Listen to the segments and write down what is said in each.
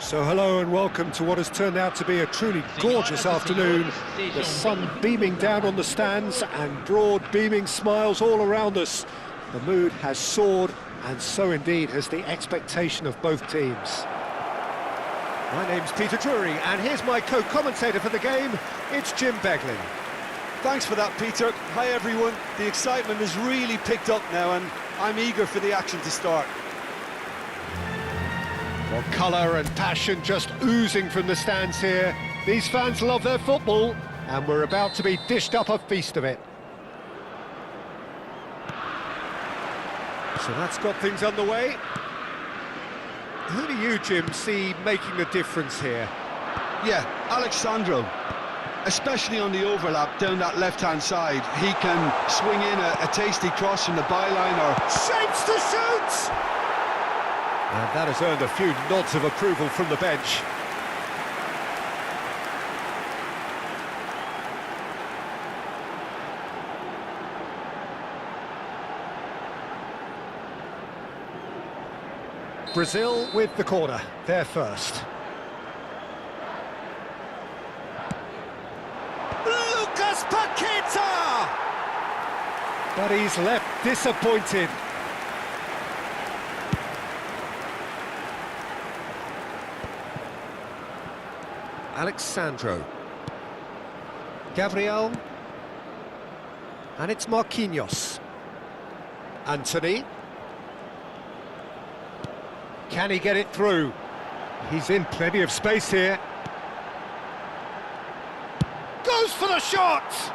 So hello and welcome to what has turned out to be a truly gorgeous afternoon. The sun beaming down on the stands and broad beaming smiles all around us. The mood has soared, and so indeed has the expectation of both teams. My name's Peter Drury and here's my co-commentator for the game, it's Jim Beglin. Thanks for that, Peter. Hi everyone. The excitement has really picked up now and I'm eager for the action to start. Well, colour and passion just oozing from the stands here. These fans love their football, and we're about to be dished up a feast of it. So that's got things underway. Who do you, Jim, see making the difference here? Yeah, Alexandro. Especially on the overlap down that left-hand side. He can swing in a tasty cross from the byline or... Shapes to shoot! And that has earned a few nods of approval from the bench. Brazil with the corner, they're first. Lucas Paqueta! But he's left disappointed. Alexandro. Gabriel. And it's Marquinhos. Anthony. Can he get it through? He's in plenty of space here. Goes for the shot!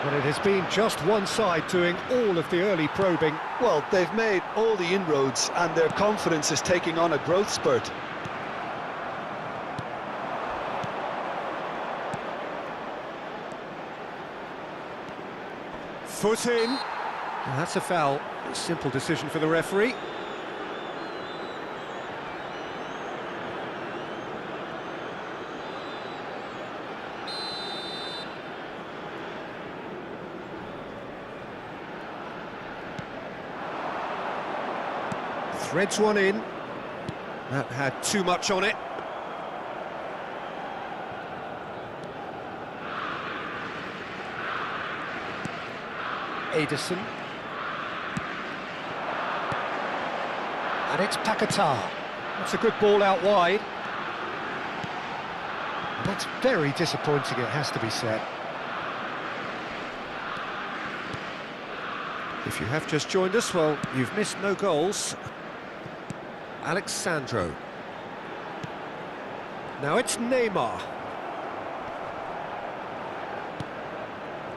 Well, it has been just one side doing all of the early probing. Well, they've made all the inroads and their confidence is taking on a growth spurt. Foot in. Well, that's a foul. A simple decision for the referee. Threads one in. That had too much on it. Edison. And it's Paqueta. That's a good ball out wide. That's very disappointing, it has to be said. If you have just joined us, well, you've missed no goals. Alexandro. Now it's Neymar.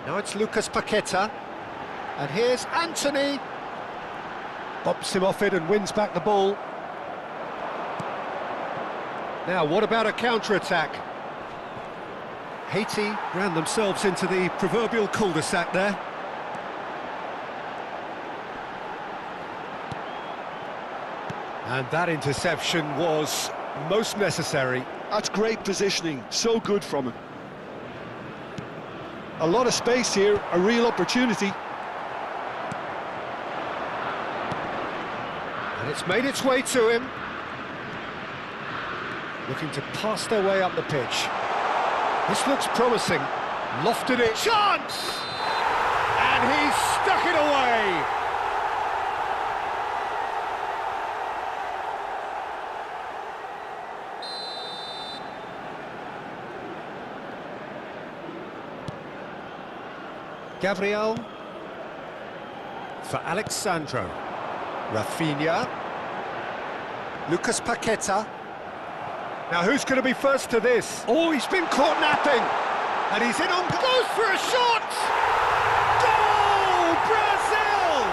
Now it's Lucas Paqueta. And here's Anthony. Bops him off it and wins back the ball. Now, what about a counter-attack? Haiti ran themselves into the proverbial cul-de-sac there. And that interception was most necessary. That's great positioning, so good from him. A lot of space here, a real opportunity. And it's made its way to him. Looking to pass their way up the pitch. This looks promising. Lofted it. Chance! And he's stuck it away! Gabriel for Alexandro. Rafinha. Lucas Paqueta. Now who's going to be first to this? Oh, he's been caught napping. And he's in on... Goes for a shot! Goal! Brazil!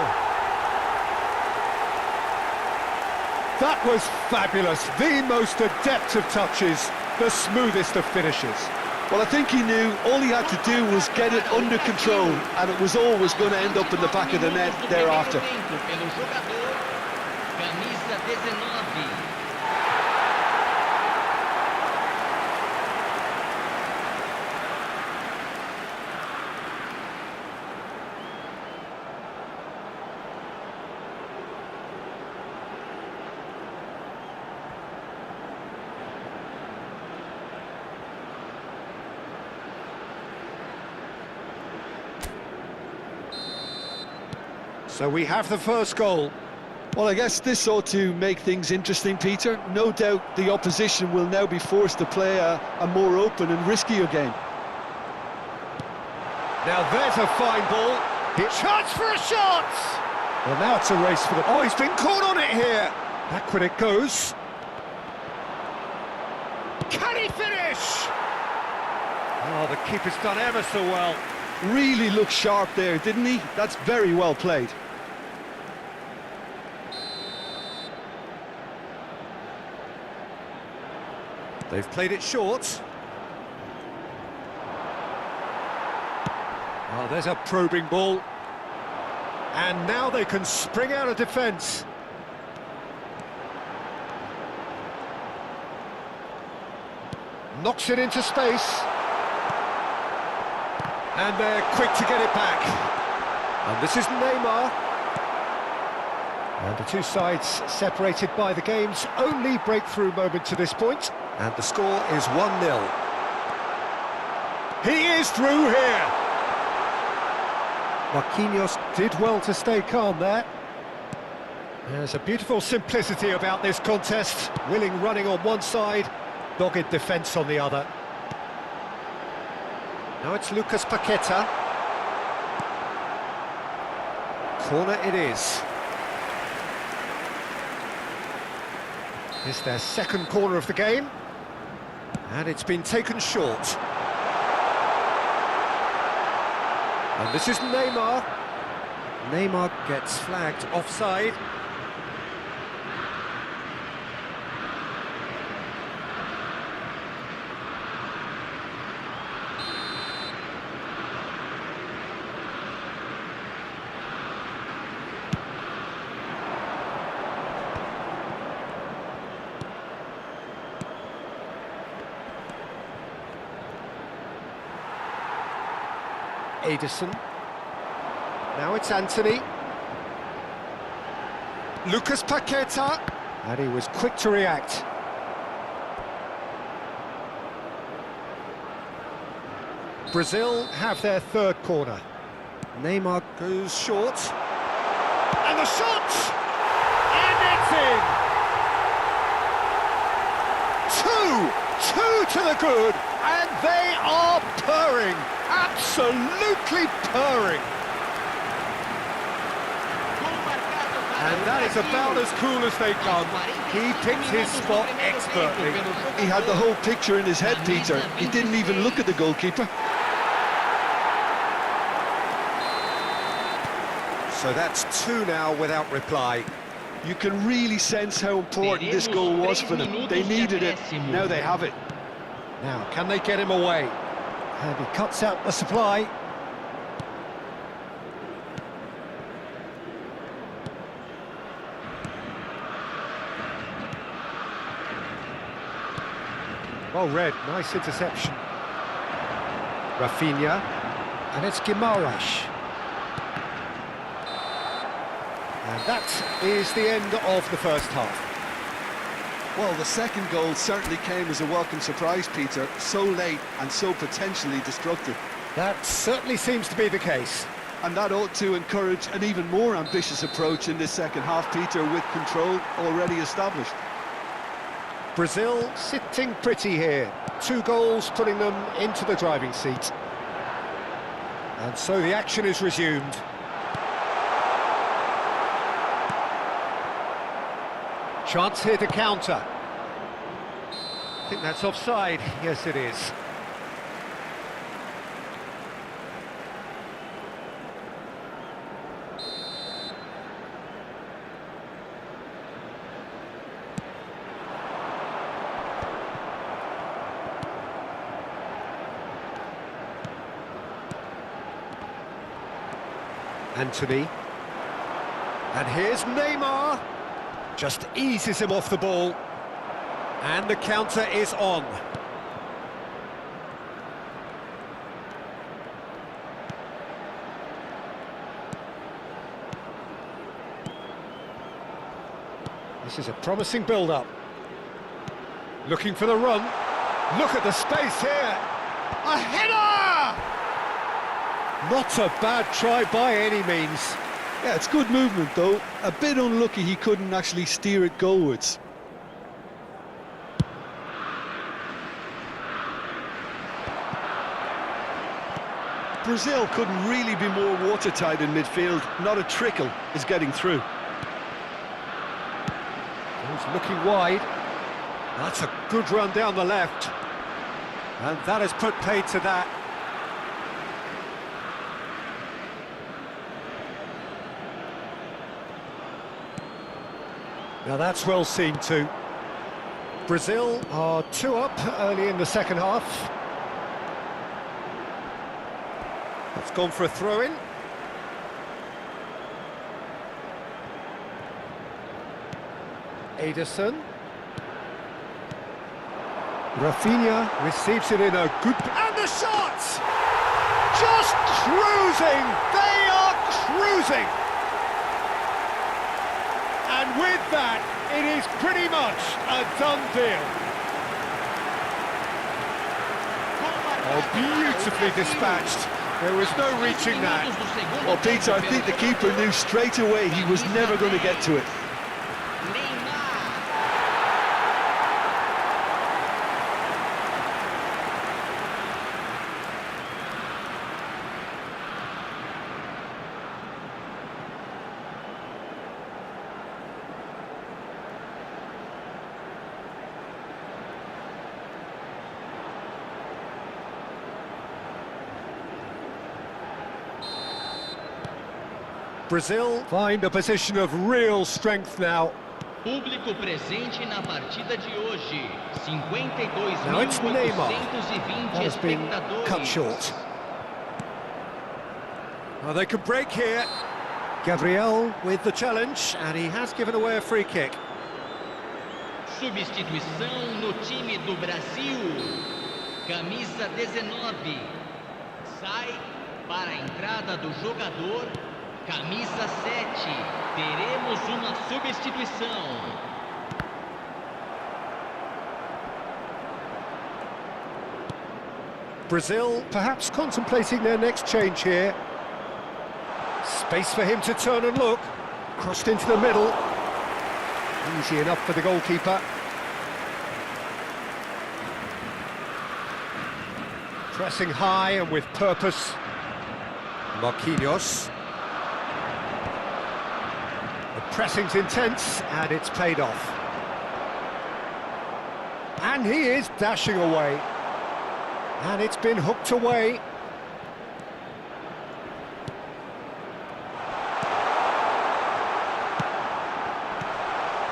That was fabulous. The most adept of touches. The smoothest of finishes. Well, I think he knew all he had to do was get it under control, and it was always going to end up in the back of the net thereafter. So we have the first goal. Well, I guess this ought to make things interesting, Peter. No doubt the opposition will now be forced to play a more open and riskier game. Now there's a fine ball. Chance for a shot! Well, now it's a race for the... Oh, he's been caught on it here! Back when it goes. Can he finish? Oh, the keeper's done ever so well. Really looked sharp there, didn't he? That's very well played. They've played it short. Oh, there's a probing ball. And now they can spring out of defence. Knocks it into space. And they're quick to get it back. And this is Neymar. And the two sides separated by the game's only breakthrough moment to this point. And the score is 1-0. He is through here. Marquinhos did well to stay calm there. There's a beautiful simplicity about this contest. Willing running on one side, dogged defence on the other. Now it's Lucas Paqueta. Corner it is. It's their second corner of the game. And it's been taken short. And this is Neymar. Neymar gets flagged offside. Edison. Now it's Anthony. Lucas Paqueta. And he was quick to react. Brazil have their third corner. Neymar goes short. And the shot! And it's in! Two to the good, and they are purring. Absolutely purring. And that is about as cool as they come. He picked his spot expertly. He had the whole picture in his head, Peter. He didn't even look at the goalkeeper. So that's two now without reply. You can really sense how important this goal was for them. They needed it, now they have it. Now, can they get him away? And he cuts out the supply. Well read, nice interception. Rafinha, and it's Guimaraes. And that is the end of the first half. Well, the second goal certainly came as a welcome surprise, Peter. So late and so potentially destructive. That certainly seems to be the case. And that ought to encourage an even more ambitious approach in this second half, Peter, with control already established. Brazil sitting pretty here. 2 goals putting them into the driving seat. And so the action is resumed. Chance here to counter. I think that's offside. Yes, it is. Anthony. And here's Neymar. Just eases him off the ball. And the counter is on. This is a promising build-up. Looking for the run. Look at the space here. A header! Not a bad try by any means. Yeah, it's good movement though. A bit unlucky he couldn't actually steer it goalwards. Brazil couldn't really be more watertight in midfield. Not a trickle is getting through. He's looking wide. That's a good run down the left. And that has put paid to that. Now that's well seen too. Brazil are 2 up early in the second half. It's gone for a throw-in. Ederson. Rafinha receives it in a good... And the shots! Just cruising! They are cruising! And with that, it is pretty much a done deal. Oh, beautifully dispatched. There was no reaching that. Well, Peter, I think the keeper knew straight away he was never going to get to it. Brazil find a position of real strength now. Público presente na partida de hoje. Now it's Neymar. That has been cut short. Well, they could break here. Gabriel with the challenge, and he has given away a free kick. Substituição no time do Brasil. Camisa 19. Sai para a entrada do jogador. Camisa 7, teremos uma substituição. Brazil perhaps contemplating their next change here. Space for him to turn and look. Crossed into the middle. Easy enough for the goalkeeper. Pressing high and with purpose. Marquinhos. Pressing's intense, and it's paid off. And he is dashing away. And it's been hooked away.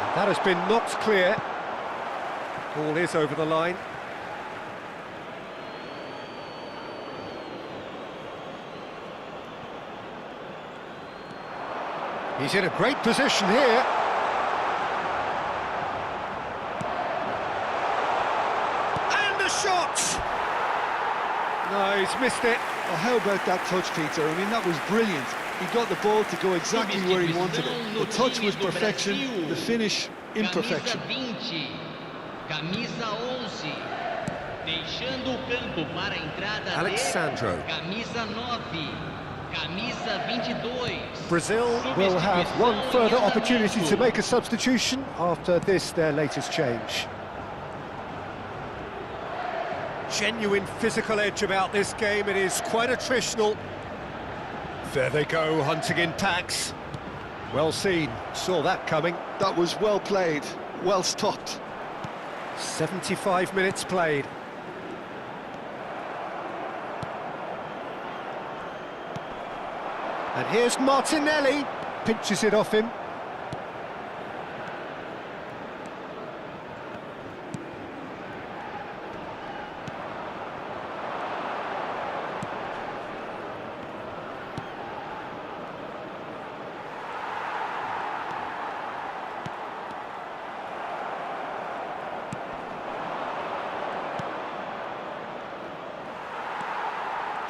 And that has been knocked clear. Ball is over the line. He's in a great position here. And the shot! No, he's missed it. Well, how about that touch, Peter? I mean, that was brilliant. He got the ball to go exactly where he wanted it. The touch was perfection, the finish, imperfection. Camisa 11. Deixando o campo para a entrada Alexandro. Camisa 9. Camisa 22. Brazil will have one further opportunity to make a substitution after this, their latest change. Genuine physical edge about this game. It is quite attritional. There they go, hunting in packs. Well seen, saw that coming. That was well played, well stopped. 75 minutes played. And here's Martinelli, pinches it off him.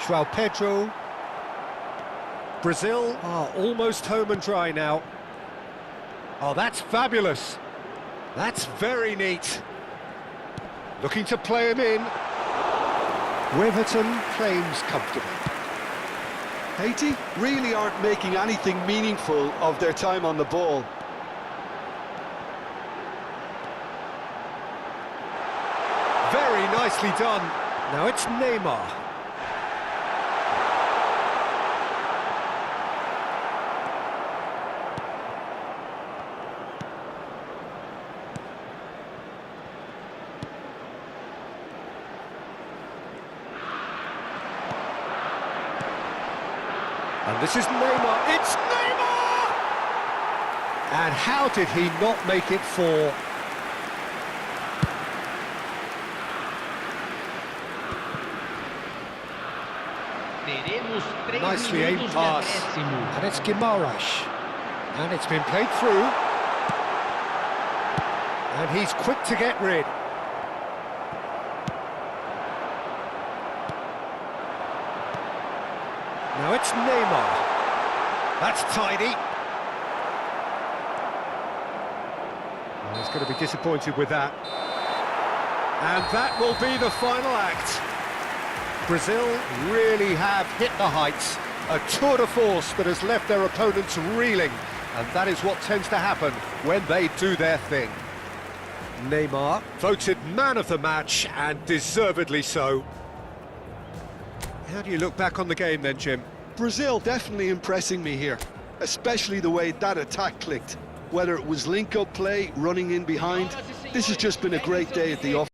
João Pedro. Brazil are almost home and dry now. Oh, that's fabulous. That's very neat. Looking to play him in. Weatherton claims comfortably. Haiti really aren't making anything meaningful of their time on the ball. Very nicely done. Now it's Neymar. And this is Neymar. It's Neymar! And how did he not make it four? Nicely aimed pass. And it's Guimaraes. And it's been played through. And he's quick to get rid. Now it's Neymar. That's tidy. Oh, he's going to be disappointed with that. And that will be the final act. Brazil really have hit the heights. A tour de force that has left their opponents reeling. And that is what tends to happen when they do their thing. Neymar voted man of the match, and deservedly so. How do you look back on the game then, Jim? Brazil definitely impressing me here, especially the way that attack clicked. Whether it was link-up play, running in behind, this has just been a great day at the office.